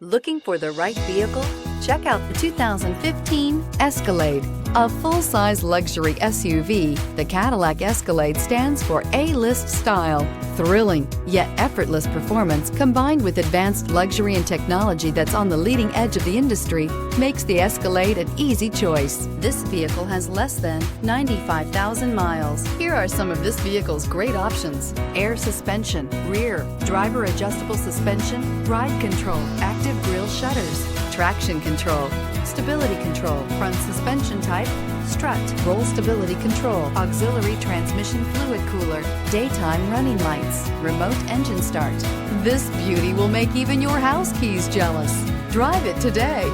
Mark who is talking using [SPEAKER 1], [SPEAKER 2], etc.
[SPEAKER 1] Looking for the right vehicle? Check out the 2015 Escalade. A full-size luxury SUV, the Cadillac Escalade stands for A-list style. Thrilling, yet effortless performance combined with advanced luxury and technology that's on the leading edge of the industry makes the Escalade an easy choice. This vehicle has less than 95,000 miles. Here are some of this vehicle's great options: air suspension, rear, driver adjustable suspension, ride control, active grille shutters, traction control, stability control, front suspension type, strut, roll stability control, auxiliary transmission fluid cooler, daytime running lights, remote engine start. This beauty will make even your house keys jealous. Drive it today.